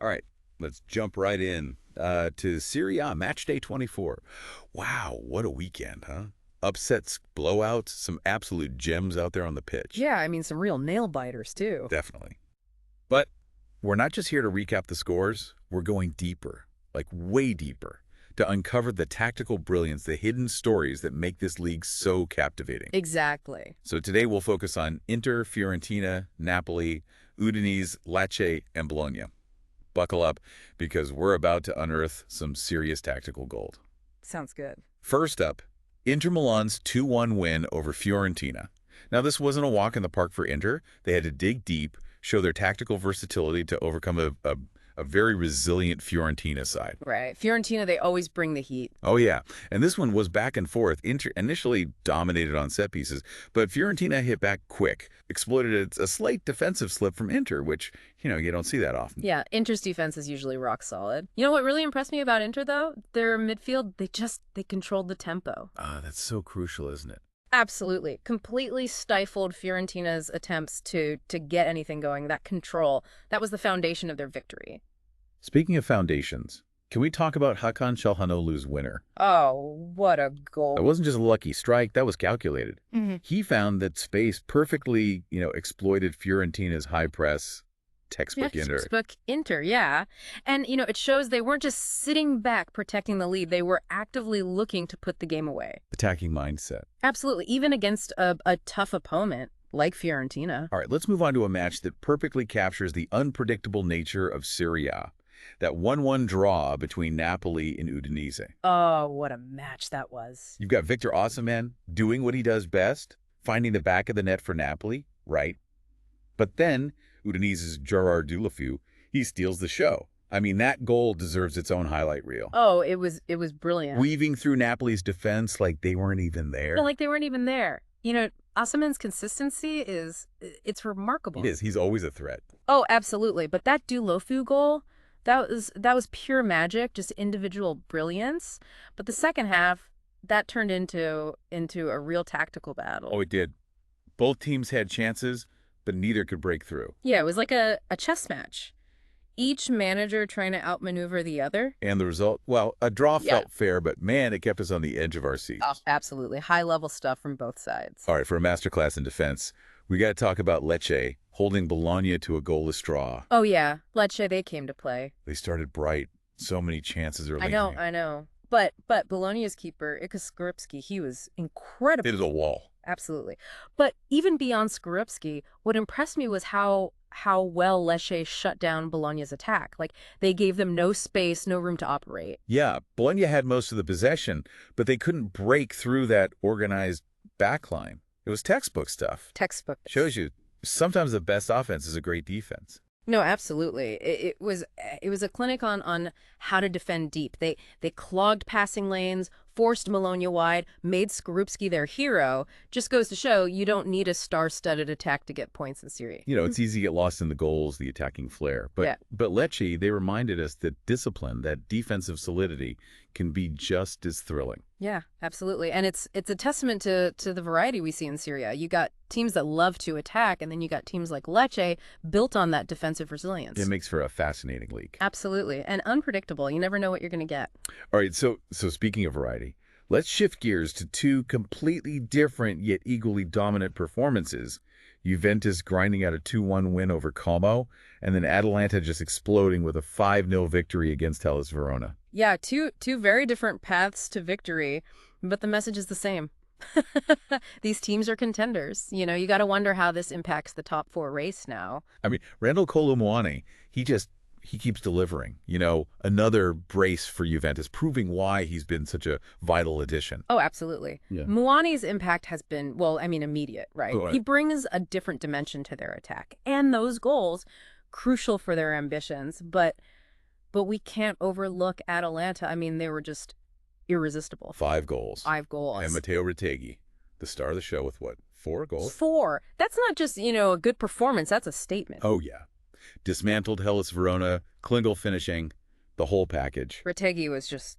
All right, let's jump right in to Serie A Matchday 24. Wow, what a weekend, huh? Upsets, blowouts, some absolute gems out there on the pitch. Yeah, I mean, some real nail biters, too. Definitely. But we're not just here to recap the scores. We're going deeper, like way deeper, to uncover the tactical brilliance, the hidden stories that make this league so captivating. Exactly. So today we'll focus on Inter, Fiorentina, Napoli, Udinese, Lecce, and Bologna. Buckle up, because we're about to unearth some serious tactical gold. Sounds good. First up, Inter Milan's 2-1 win over Fiorentina. Now, this wasn't a walk in the park for Inter. They had to dig deep, show their tactical versatility to overcome a very resilient Fiorentina side. Right. Fiorentina, they always bring the heat. Oh, yeah. And this one was back and forth. Inter initially dominated on set pieces, but Fiorentina hit back quick, exploited a slight defensive slip from Inter, which, you don't see that often. Yeah, Inter's defense is usually rock solid. You know what really impressed me about Inter, though? Their midfield, they controlled the tempo. Ah, that's so crucial, isn't it? Absolutely. Completely stifled Fiorentina's attempts to get anything going. That control, that was the foundation of their victory. Speaking of foundations, can we talk about Hakan Çalhanoğlu's winner? Oh, what a goal. That wasn't just a lucky strike, that was calculated. He found that space perfectly, exploited Fiorentina's high press, textbook Inter. Textbook Inter, yeah. And, it shows they weren't just sitting back protecting the lead. They were actively looking to put the game away. Attacking mindset. Absolutely. Even against a tough opponent like Fiorentina. All right, let's move on to a match that perfectly captures the unpredictable nature of Serie A. That 1-1 draw between Napoli and Udinese. Oh, what a match that was. You've got Victor Osimhen doing what he does best, finding the back of the net for Napoli, right? But then, Udinese's Gerard Deulofeu, he steals the show. I mean, that goal deserves its own highlight reel. Oh, it was brilliant. Weaving through Napoli's defense like they weren't even there. Yeah, like they weren't even there. Osimhen's consistency it's remarkable. It is. He's always a threat. Oh, absolutely. But that Deulofeu goal, that was pure magic, just individual brilliance. But the second half, that turned into a real tactical battle. Oh, it did. Both teams had chances, but neither could break through. Yeah, it was like a chess match. Each manager trying to outmaneuver the other. And the result, well, a draw felt fair, but man, it kept us on the edge of our seats. Oh, absolutely. High-level stuff from both sides. All right, for a masterclass in defense, we got to talk about Lecce holding Bologna to a goalless draw. Oh, yeah. Lecce, they came to play. They started bright. So many chances early. I know. But Bologna's keeper, Ika Skripski, he was incredible. It is a wall. Absolutely. But even beyond Skripski, what impressed me was how well Lecce shut down Bologna's attack. Like, they gave them no space, no room to operate. Yeah, Bologna had most of the possession, but they couldn't break through that organized backline. It was textbook stuff. Textbook. Shows you, sometimes the best offense is a great defense. No, absolutely. It was a clinic on how to defend deep. They clogged passing lanes, forced Bologna wide, made Skorupski their hero. Just goes to show you don't need a star-studded attack to get points in Serie A. It's easy to get lost in the goals, the attacking flair. But Lecce, they reminded us that discipline, that defensive solidity, can be just as thrilling. Yeah, absolutely. And it's a testament to the variety we see in Serie A. You got teams that love to attack, and then you got teams like Lecce built on that defensive resilience. It makes for a fascinating league. Absolutely. And unpredictable. You never know what you're going to get. All right, so speaking of variety, let's shift gears to two completely different yet equally dominant performances. Juventus grinding out a 2-1 win over Como, and then Atalanta just exploding with a 5-0 victory against Hellas Verona. Yeah, two very different paths to victory, but the message is the same. These teams are contenders. You got to wonder how this impacts the top four race now. I mean, Randall Kolo Muani, he keeps delivering, another brace for Juventus, proving why he's been such a vital addition. Oh, absolutely. Yeah. Muani's impact has been, immediate, right? Oh, right? He brings a different dimension to their attack. And those goals, crucial for their ambitions. But we can't overlook Atalanta. I mean, they were just irresistible. 5 goals. 5 goals. And Matteo Retegui, the star of the show with what, 4 goals? 4. That's not just, a good performance. That's a statement. Oh, yeah. Dismantled Hellas Verona, Klingel finishing, the whole package. Retegui was just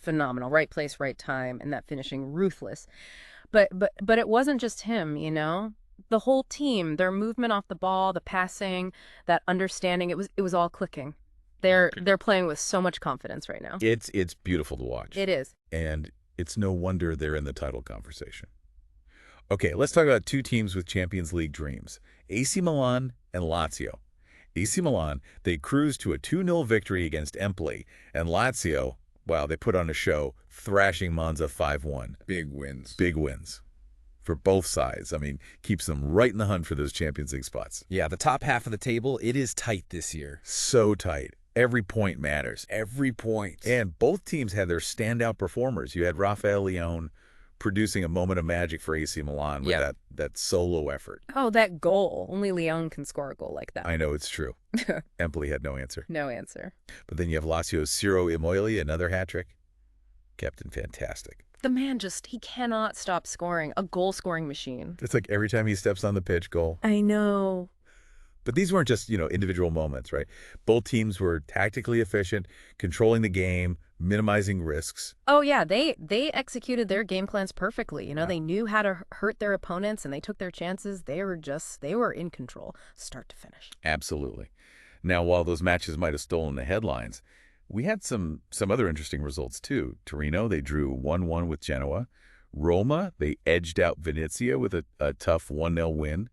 phenomenal. Right place, right time, and that finishing ruthless. But it wasn't just him, The whole team, their movement off the ball, the passing, that understanding, it was all clicking. They're playing with so much confidence right now. It's beautiful to watch. It is. And it's no wonder they're in the title conversation. Okay, let's talk about two teams with Champions League dreams, AC Milan and Lazio. AC Milan, they cruised to a 2-0 victory against Empoli, and Lazio, wow, they put on a show, thrashing Monza 5-1. Big wins. Big wins for both sides. I mean, keeps them right in the hunt for those Champions League spots. Yeah, the top half of the table, it is tight this year. So tight. Every point matters. Every point. And both teams had their standout performers. You had Rafael Leão producing a moment of magic for AC Milan with that solo effort. Oh, that goal. Only Leon can score a goal like that. I know it's true. Empoli had no answer. No answer. But then you have Lazio's Ciro Immobile, another hat-trick. Captain fantastic. The man he cannot stop scoring. A goal-scoring machine. It's like every time he steps on the pitch, goal. I know. But these weren't just, individual moments, right? Both teams were tactically efficient, controlling the game, minimizing risks. Oh, yeah. They executed their game plans perfectly. They knew how to hurt their opponents, and they took their chances. They were in control, start to finish. Absolutely. Now, while those matches might have stolen the headlines, we had some other interesting results, too. Torino, they drew 1-1 with Genoa. Roma, they edged out Venezia with a tough 1-0 win.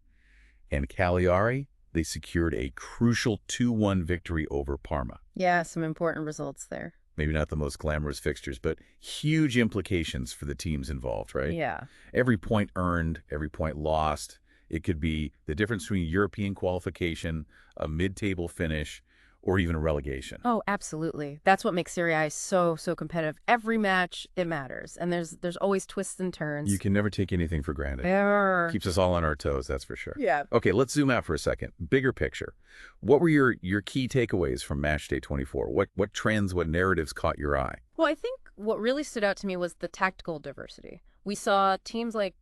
And Cagliari, they secured a crucial 2-1 victory over Parma. Yeah, some important results there. Maybe not the most glamorous fixtures, but huge implications for the teams involved, right? Yeah. Every point earned, every point lost. It could be the difference between European qualification, a mid-table finish, or even a relegation. Oh, absolutely. That's what makes Serie A so competitive. Every match, it matters. And there's always twists and turns. You can never take anything for granted. Never. Keeps us all on our toes, that's for sure. Yeah. Okay, let's zoom out for a second. Bigger picture. What were your key takeaways from Matchday 24? What trends, what narratives caught your eye? Well, I think what really stood out to me was the tactical diversity. We saw teams like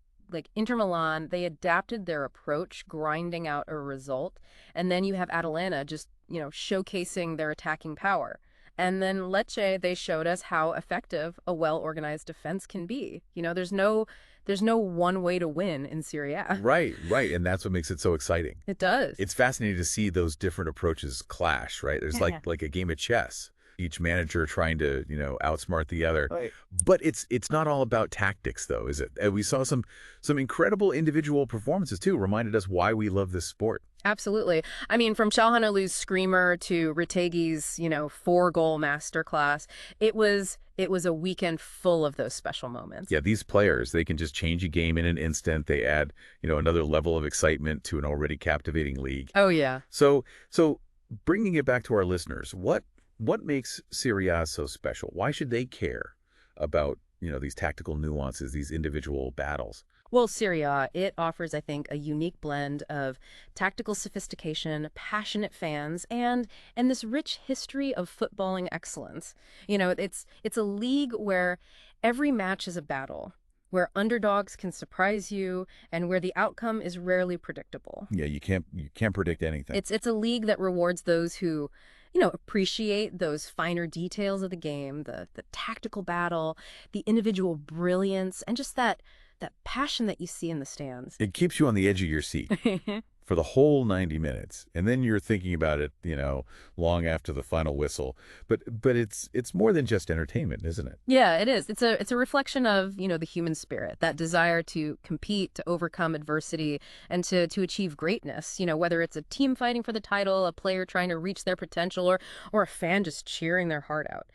Inter Milan, they adapted their approach, grinding out a result. And then you have Atalanta just, showcasing their attacking power. And then Lecce, they showed us how effective a well-organized defense can be. There's no one way to win in Serie A. Right. And that's what makes it so exciting. It does. It's fascinating to see those different approaches clash, right? There's like a game of chess. Each manager trying to, outsmart the other. Right. But it's not all about tactics, though, is it? We saw some incredible individual performances, too, reminded us why we love this sport. Absolutely. I mean, from Çalhanoğlu's screamer to Retegi's, 4-goal masterclass, it was a weekend full of those special moments. Yeah, these players, they can just change a game in an instant. They add, another level of excitement to an already captivating league. Oh, yeah. So bringing it back to our listeners, what makes Serie A so special? Why should they care about, these tactical nuances, these individual battles? Well, Serie A, it offers, I think, a unique blend of tactical sophistication, passionate fans, and this rich history of footballing excellence. It's a league where every match is a battle, where underdogs can surprise you, and where the outcome is rarely predictable. Yeah, you can't predict anything. It's a league that rewards those who appreciate those finer details of the game, the tactical battle, the individual brilliance, and just that passion that you see in the stands. It keeps you on the edge of your seat for the whole 90 minutes. And then you're thinking about it, long after the final whistle. But it's more than just entertainment, isn't it? Yeah, it is. It's a reflection of, the human spirit, that desire to compete, to overcome adversity, and to achieve greatness. Whether it's a team fighting for the title, a player trying to reach their potential, or a fan just cheering their heart out.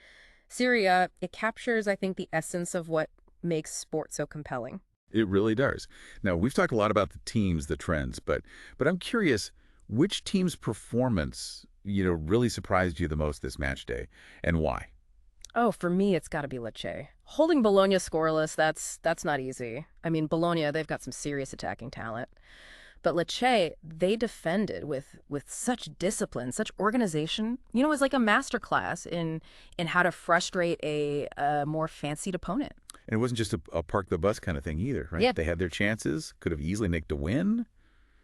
Serie A, it captures, I think, the essence of what makes sport so compelling. It really does. Now, we've talked a lot about the teams, the trends, but I'm curious, which team's performance, really surprised you the most this match day, and why? Oh, for me, it's got to be Lecce. Holding Bologna scoreless, that's not easy. I mean, Bologna, they've got some serious attacking talent. But Lecce, they defended with such discipline, such organization. It was like a masterclass in how to frustrate a more fancied opponent. And it wasn't just a park the bus kind of thing either, right? Yeah. They had their chances, could have easily nicked a win.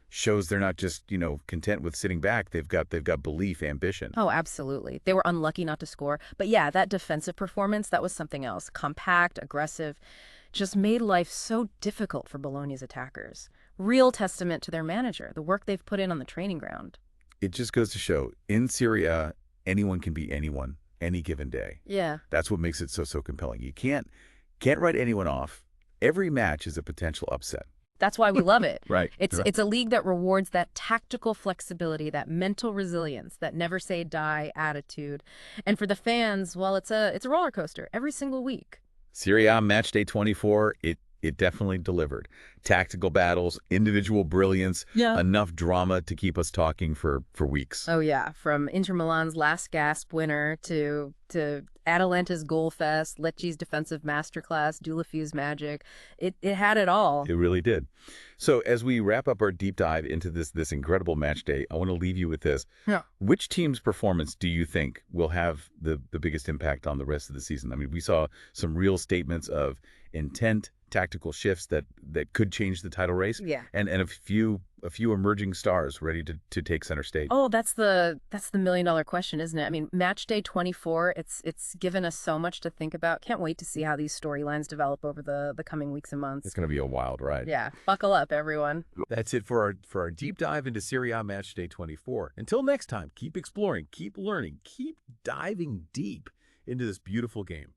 Shows they're not just, content with sitting back. They've got belief, ambition. Oh, absolutely. They were unlucky not to score. But yeah, that defensive performance, that was something else. Compact, aggressive, just made life so difficult for Bologna's attackers. Real testament to their manager, the work they've put in on the training ground. It just goes to show, in Serie A, anyone can beat anyone any given day. Yeah. That's what makes it so compelling. You can't write anyone off. Every match is a potential upset. That's why we love it. Right. It's a league that rewards that tactical flexibility, that mental resilience, that never say die attitude. And for the fans, well, it's a roller coaster every single week. Serie A Matchday 24, it definitely delivered. Tactical battles, individual brilliance, enough drama to keep us talking for weeks. Oh yeah, from Inter Milan's last gasp winner to Atalanta's goal fest, Lecce's defensive masterclass, Dulafew's magic. It had it all. It really did. So as we wrap up our deep dive into this incredible match day, I want to leave you with this. Yeah. Which team's performance do you think will have the biggest impact on the rest of the season? I mean, we saw some real statements of intent, tactical shifts that could change the title race. Yeah. And a few emerging stars ready to take center stage. Oh, that's the $1 million question, isn't it? I mean, match day 24, it's given us so much to think about. Can't wait to see how these storylines develop over the coming weeks and months. It's going to be a wild ride. Yeah, buckle up, everyone. That's it for our deep dive into Serie A Matchday 24. Until next time, keep exploring, keep learning, keep diving deep into this beautiful game.